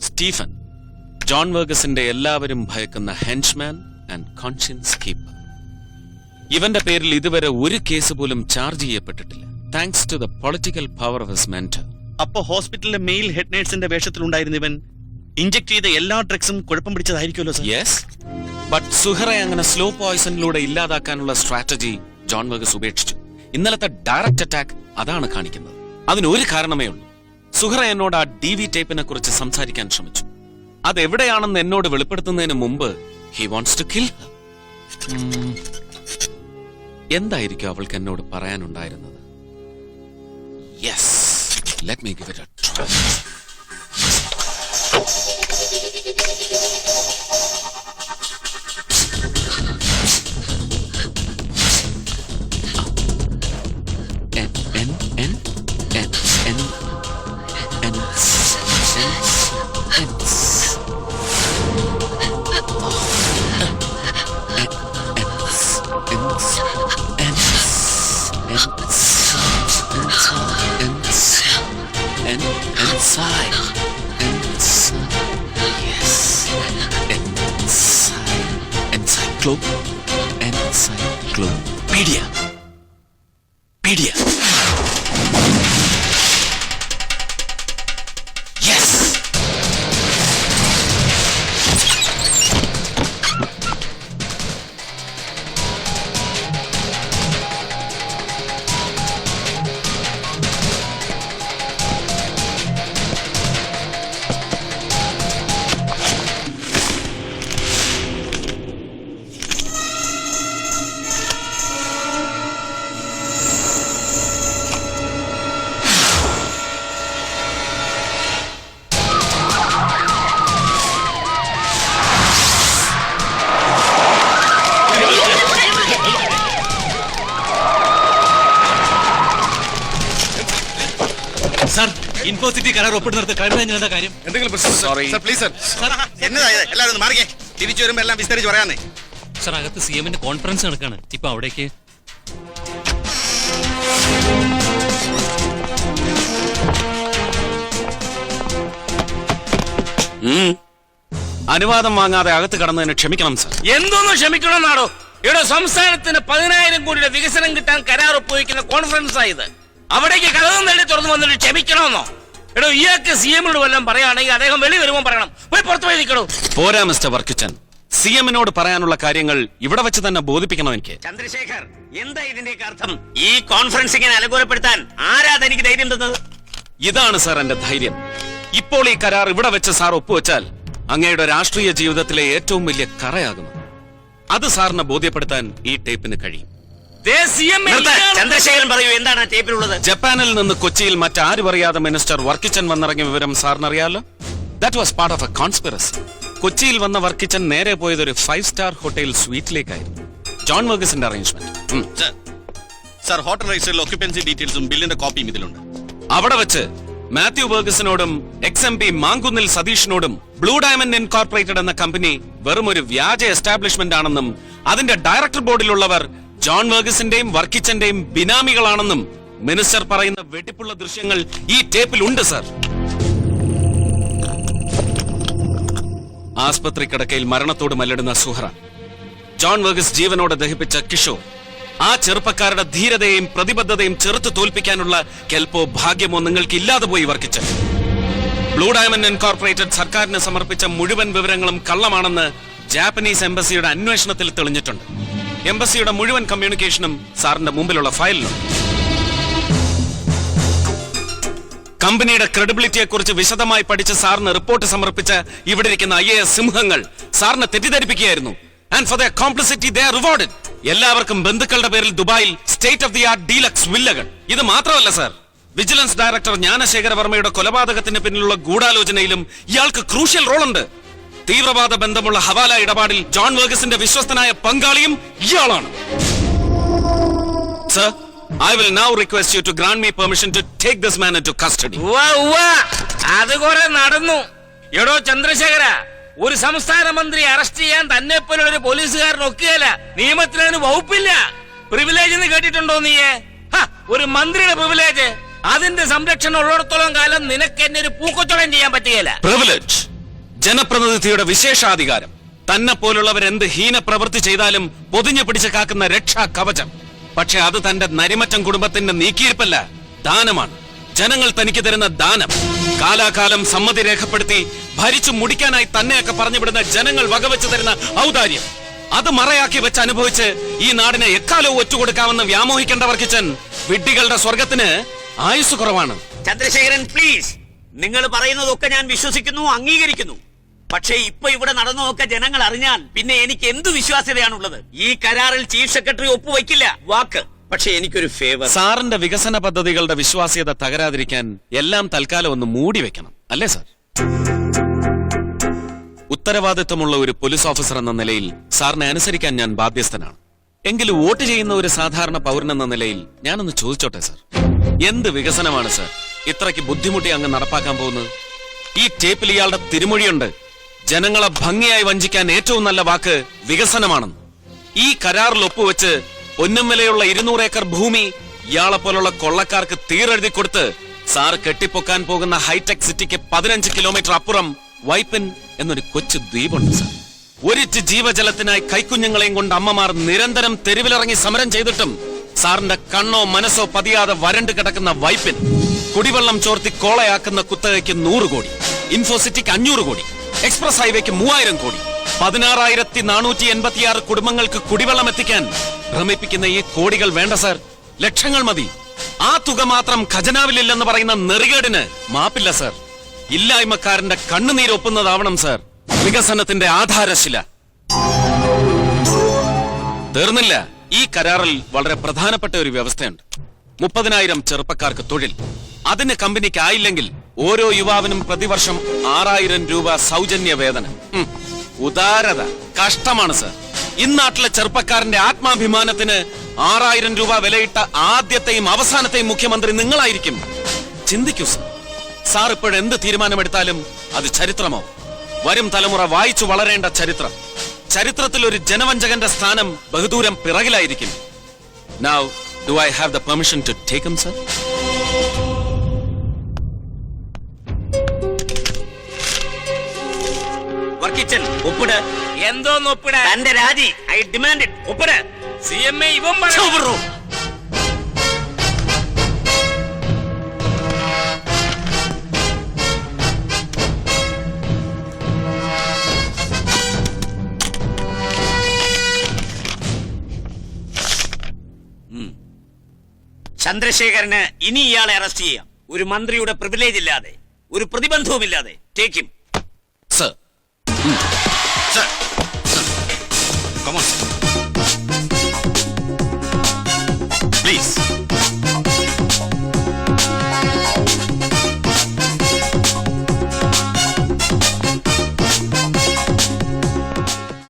Stephen, John വർഗസിന്റെ എല്ലാവരും ഭയക്കുന്ന ഹെൻച്ച്മാൻ ആൻഡ് കോൺഷ്യൻസ് കീപ്പർ. ഇവന്റെ പേരിൽ ഇതുവരെ ഒരു കേസ് പോലും ചാർജ് ചെയ്യപ്പെട്ടിട്ടില്ല, thanks to the political power of his mentor. അപ്പൊ ഹോസ്പിറ്റലിലെ മെയിൽ ഹെഡ് നേഴ്സിന്റെ വേഷത്തിലുണ്ടായിരുന്ന ഇവൻ ഇഞ്ചക്ട് ചെയ്ത എല്ലാ ഡ്രഗ്സും കുഴപ്പം പിടിച്ചതായിരിക്കുമല്ലോ സർ. യെസ്, ബട്ട് സുഹറെ അങ്ങനെ സ്ലോ പോയിസണിലൂടെ ഇല്ലാതാക്കാനുള്ള സ്ട്രാറ്റജി ജോൺ വർഗസ് ഉപേക്ഷിച്ചു. ഇന്നലത്തെ ഡയറക്റ്റ് അറ്റാക്ക് അതാണ് കാണിക്കുന്നത്. അതിനൊരു കാരണമേ ഉള്ളൂ. സുഹറ എന്നോട് ആ DV ടേപ്പിനെ കുറിച്ച് സംസാരിക്കാൻ ശ്രമിച്ചു. അതെവിടെയാണെന്ന് എന്നോട് വെളിപ്പെടുത്തുന്നതിന് മുമ്പ് he wants to kill her. എന്തായിരിക്കും അവൾക്ക് എന്നോട് പറയാനുണ്ടായിരുന്നത്? Yes, let me give it a try. Encyclopedia. Yes. Sir, Infocity കരാർ ഒപ്പിടുന്നത് കഴിഞ്ഞ കാര്യം എന്തെങ്കിലും എല്ലാവരും മാറിക്കേ. തിരിച്ചു വരുമ്പോ എല്ലാം വിസ്തരിച്ച് പറയാന്നേ. സാർ, അകത്ത് CMന്റെ കോൺഫറൻസ് നടക്കാണ്. ഇപ്പൊ അവിടേക്ക് അനുവാദം വാങ്ങാതെ അകത്ത് കടന്നതിന് ക്ഷമിക്കണം സർ. എന്തോന്ന് ക്ഷമിക്കണമെന്നാണോ? ഇവിടെ സംസ്ഥാനത്തിന് 10,000 കോടിയുടെ വികസനം കിട്ടാൻ കരാർ ഒപ്പുവയ്ക്കുന്ന കോൺഫറൻസ് ആയത്. അവിടേക്ക് കഥകം തള്ളി തുറന്നു വന്നിട്ട് ക്ഷമിക്കണമെന്നോ? എടോ, ഇയാൾക്ക് CMനോട് വല്ലതും പറയുകയാണെങ്കിൽ അദ്ദേഹം വെളി വരുമ്പോൾ പറയണം. പോയി പുറത്തു പോയി നിൽക്കണോ? പോരാ മിസ്റ്റർ വർക്കിച്ചൻ, CMനോട് പറയാനുള്ള കാര്യങ്ങൾ ഇവിടെ വെച്ച് തന്നെ ബോധിപ്പിക്കണം എനിക്ക്. ചന്ദ്രശേഖർ, എന്താ ഇതിന്റെയൊക്കെ അർത്ഥം? ഈ കോൺഫറൻസിങ്ങിനെ അനുകൂലപ്പെടുത്താൻ ആരാ തനിക്ക് ധൈര്യം തന്നത്? ഇതാണ് സാർ എന്റെ ധൈര്യം. ഇപ്പോൾ ഈ കരാർ ഇവിടെ വെച്ച് സാർ ഒപ്പുവെച്ചാൽ അങ്ങയുടെ രാഷ്ട്രീയ ജീവിതത്തിലെ ഏറ്റവും വലിയ കറയാകുന്നു. അത് സാറിനെ ബോധ്യപ്പെടുത്താൻ ഈ ടേപ്പിന് കഴിയും. ചന്ദ്രശേഖരൻ പറയൂ, എന്താണ് ആ ടേപ്പിലുള്ളത്? ജപ്പാനിൽ നിന്ന് കൊച്ചിയിൽ മറ്റാരും അറിയാതെ മിനിസ്റ്റർ വർക്കിച്ചൻ വന്നിറങ്ങിയ വിവരം സാറിനറിയാലോ. That was part of a conspiracy. കൊച്ചിയിൽ വന്ന വർക്കിച്ചൻ നേരെ പോയത് ഒരു 5-star ഹോട്ടൽ സ്വീറ്റിലേക്കായിരുന്നു. ജോൺ വർഗസിന്റെ അറേഞ്ച്മെന്റ്. സർ, ഹോട്ടൽ രജിസ്റ്ററിൽ ഒക്യുപ്പൻസി ഡീറ്റെയിൽസും ബില്ലിന്റെ കോപ്പിയും ഇതിലുണ്ട്. അവിടെ വെച്ച് മാത്യു വർഗസിനോടും XMP മാങ്കുന്നിൽ സതീഷിനോടും ബ്ലൂ ഡയമണ്ട് ഇൻകോർപ്പറേറ്റഡ് എന്ന കമ്പനി വെറും ഒരു വ്യാജ എസ്റ്റാബ്ലിഷ്മെന്റ് ആണെന്നും അതിന്റെ ഡയറക്ടർ ബോർഡിലുള്ളവർ ജോൺ വർഗസിന്റെയും വർക്കിച്ചന്റെയും ബിനാമികളാണെന്നും മിനിസ്റ്റർ പറയുന്ന വെടിപ്പുള്ള ദൃശ്യങ്ങൾ ഈ ടേപ്പിൽ ഉണ്ട് സർ. ആസ്പത്രി കിടക്കയിൽ മരണത്തോട് മല്ലിടുന്ന സുഹറ, ജോൺ വർഗസ് ജീവനോടെ ദഹിപ്പിച്ച കിഷോർ, ആ ചെറുപ്പക്കാരുടെ ധീരതയും പ്രതിബദ്ധതയും ചെറുത്തു തോൽപ്പിക്കാനുള്ള കെൽപ്പോ ഭാഗ്യമോ നിങ്ങൾക്ക് ഇല്ലാതെ പോയി വർക്കിച്ചൻ. ബ്ലൂ ഡയമണ്ട് ഇൻകോർപ്പറേറ്റഡ് സർക്കാരിന് സമർപ്പിച്ച മുഴുവൻ വിവരങ്ങളും കള്ളമാണെന്ന് ജാപ്പനീസ് എംബസിയുടെ അന്വേഷണത്തിൽ തെളിഞ്ഞിട്ടുണ്ട്. എംബസിയുടെ മുഴുവൻ കമ്മ്യൂണിക്കേഷനും സാറിന്റെ മുമ്പിലുള്ള ഫയലിലുണ്ട്. കമ്പനിയുടെ ക്രെഡിബിലിറ്റിയെ കുറിച്ച് വിശദമായി പഠിച്ച് സാറിന് റിപ്പോർട്ട് സമർപ്പിച്ച ഇവിടെ ഇരിക്കുന്ന IAS സിംഹങ്ങൾ സാറിനെ തെറ്റിദ്ധരിപ്പിക്കുകയായിരുന്നു. And for their complicity they are rewarded. എല്ലാവർക്കും ബന്ധുക്കളുടെ പേരിൽ ദുബായിൽ state of the art deluxe വില്ലകൾ. ഇത് മാത്രമല്ല സർ, വിജിലൻസ് ഡയറക്ടർ ജ്ഞാനശേഖര വർമ്മയുടെ കൊലപാതകത്തിന് പിന്നിലുള്ള ഗൂഢാലോചനയിലും ഇയാൾക്ക് ക്രൂഷ്യൽ റോളുണ്ട്. തീവ്രവാദ ബന്ധമുള്ള ഹവാല ഇടപാടിൽ ജോൺ വർഗസിന്റെ വിശ്വസ്തനായ പങ്കാളിയും ഇയാളാണ്. Sir, I will now request you to grant me permission to take this man into custody. അത് കുറെ നടന്നു. എടോ ചന്ദ്രശേഖര, ഒരു സംസ്ഥാന മന്ത്രി അറസ്റ്റ് ചെയ്യാൻ തന്നെ പോലെ ഒരു പോലീസുകാരൻ ഒക്കുകയല്ല. നിയമത്തിനതിന് വകുപ്പില്ല. പ്രിവിലേജ് എന്ന് കേട്ടിട്ടുണ്ടോ നീയെ? ഒരു മന്ത്രിയുടെ പ്രിവിലേജ്. അതിന്റെ സംരക്ഷണം ഉള്ളിടത്തോളം കാലം നിനക്ക് എന്നെ ഒരു പൂക്കച്ചവടം ചെയ്യാൻ പറ്റുകയില്ല. പ്രിവിലേജ്, ജനപ്രതിനിധിയുടെ വിശേഷാധികാരം. തന്നെ പോലുള്ളവരെന്ത് ഹീന പ്രവൃത്തി ചെയ്താലും പൊതിഞ്ഞു പിടിച്ച് കാക്കുന്ന രക്ഷാ കവചം. പക്ഷെ അത് തന്റെ നരിമറ്റം കുടുംബത്തിന്റെ നീക്കിയിരിപ്പല്ല, ദാനമാണ്. ജനങ്ങൾ തനിക്ക് തരുന്ന ദാനം. കാലാകാലം സമ്മതി രേഖപ്പെടുത്തി ഭരിച്ചു മുടിക്കാനായി തന്നെയൊക്കെ പറഞ്ഞുവിടുന്ന ജനങ്ങൾ വകവെച്ച് തരുന്ന ഔദാര്യം. അത് മറയാക്കി വെച്ച് അനുഭവിച്ച് ഈ നാടിനെ എക്കാലവും ഒറ്റുകൊടുക്കാമെന്ന് വ്യാമോഹിക്കേണ്ടവർ കിച്ചൻ. വിഡ്ഢികളുടെ സ്വർഗത്തിന് ആയുസ് കുറവാണ്. ചന്ദ്രശേഖരൻ പ്ലീസ്, നിങ്ങൾ പറയുന്നതൊക്കെ ഞാൻ വിശ്വസിക്കുന്നു, അംഗീകരിക്കുന്നു. പക്ഷേ ഇപ്പൊ ഇവിടെ നടന്നതൊക്കെ ജനങ്ങൾ അറിഞ്ഞാൽ പിന്നെ എനിക്ക് എന്ത് വിശ്വാസ്യതയാണുള്ളത്? ഈ കരാറിൽ ചീഫ് സെക്രട്ടറി ഒപ്പുവെക്കില്ല, വാക്ക്. പക്ഷേ എനിക്കൊരു ഫേവർ. സാറിന്റെ വികസന പദ്ധതികളുടെ വിശ്വാസ്യത തകരാതിരിക്കാൻ എല്ലാം തൽക്കാലം ഒന്ന് മൂടി വെക്കണം, അല്ലേ സാർ? ഉത്തരവാദിത്വമുള്ള ഒരു പോലീസ് ഓഫീസർ എന്ന നിലയിൽ സാറിനെ അനുസരിക്കാൻ ഞാൻ ബാധ്യസ്ഥനാണ്. എങ്കിലും വോട്ട് ചെയ്യുന്ന ഒരു സാധാരണ പൗരനെന്ന നിലയിൽ ഞാനൊന്ന് ചോദിച്ചോട്ടെ സാർ, എന്ത് വികസനമാണ് സാർ ഇത്രയ്ക്ക് ബുദ്ധിമുട്ടി അങ്ങ് നടപ്പാക്കാൻ പോകുന്നത്? ഈ ടേപ്പിൽ ഇയാളുടെ തിരുമൊഴിയുണ്ട്, ജനങ്ങളെ ഭംഗിയായി വഞ്ചിക്കാൻ ഏറ്റവും നല്ല വാക്ക് വികസനമാണെന്ന്. ഈ കരാറിൽ ഒപ്പുവെച്ച് പൊന്നും വിലയുള്ള 200 ഏക്കർ ഭൂമി ഇയാളെ പോലുള്ള കൊള്ളക്കാർക്ക് തീരെഴുതി കൊടുത്ത് സാർ കെട്ടിപ്പൊക്കാൻ പോകുന്ന ഹൈടെക് സിറ്റിക്ക് 15 കിലോമീറ്റർ അപ്പുറം വൈപ്പിൻ എന്നൊരു കൊച്ചു ദ്വീപുണ്ട് സാർ. ഒരിറ്റ് ജീവജലത്തിനായി കൈക്കുഞ്ഞുങ്ങളെയും കൊണ്ട് അമ്മമാർ നിരന്തരം തെരുവിലിറങ്ങി സമരം ചെയ്തിട്ടും സാറിന്റെ കണ്ണോ മനസ്സോ പതിയാതെ വരണ്ടു കിടക്കുന്ന വൈപ്പിൻ, കുടിവെള്ളം ചോർത്തി കോളയാക്കുന്ന കുത്തകയ്ക്ക് 100 കോടി, ഇൻഫോസിറ്റിക്ക് 500 കോടി, എക്സ്പ്രസ് ഹൈവേക്ക് 3000 കോടി, 16,486 കുടുംബങ്ങൾക്ക് കുടിവെള്ളം എത്തിക്കാൻ ഭ്രമിപ്പിക്കുന്ന ഈ കോടികൾ വേണ്ട സാർ, ലക്ഷങ്ങൾ മതി. ആ തുക മാത്രം ഖജനാവിലില്ലെന്ന് പറയുന്ന നെറികേടിന് മാപ്പില്ല സാർ. ഇല്ലായ്മക്കാരന്റെ കണ്ണുനീരൊപ്പുന്നതാവണം സാർ വികസനത്തിന്റെ ആധാരശില. തീർന്നില്ല, ഈ കരാറിൽ വളരെ പ്രധാനപ്പെട്ട ഒരു വ്യവസ്ഥയുണ്ട്. 30,000 ചെറുപ്പക്കാർക്ക് തൊഴിൽ. അതിന് കമ്പനിക്ക് ആയില്ലെങ്കിൽ ഓരോ യുവാവിനും പ്രതിവർഷം 6,000 രൂപ സൗജന്യ വേതനം. ഉദാരത കഷ്ടമാണ് സർ. ഇന്നാട്ടിലെ ചെറുപ്പക്കാരന്റെ ആത്മാഭിമാനത്തിന് 6,000 രൂപ വിലയിട്ട ആദ്യത്തെയും അവസാനത്തെയും മുഖ്യമന്ത്രി നിങ്ങളായിരിക്കും. ചിന്തിക്കൂ സർ. സാർ ഇപ്പോഴെന്ത് തീരുമാനമെടുത്താലും അത് ചരിത്രമോ, വരും തലമുറ വായിച്ചു വളരേണ്ട ചരിത്രം. ചരിത്രത്തിൽ ഒരു ജനവഞ്ചകന്റെ സ്ഥാനം ബഹുദൂരം പിറകിലായിരിക്കും. Now, do I have the permission to take him, sir? Varkichan ഒപ്പിട്. എന്തോന്ന് ഒപ്പിട? തന്റെ രാജി ഐ ഡിമാൻഡ് ഇറ്റ്. ഒപ്പിട്. CMA ഇവൻ പറഞ്ഞു. ചന്ദ്രശേഖരന് ഇനി ഇയാളെ അറസ്റ്റ് ചെയ്യാം. ഒരു മന്ത്രിയുടെ പ്രിവിലേജ് ഇല്ലാതെ, ഒരു പ്രതിബന്ധവും ഇല്ലാതെ. Take him. Sir. Sir. Come on, sir.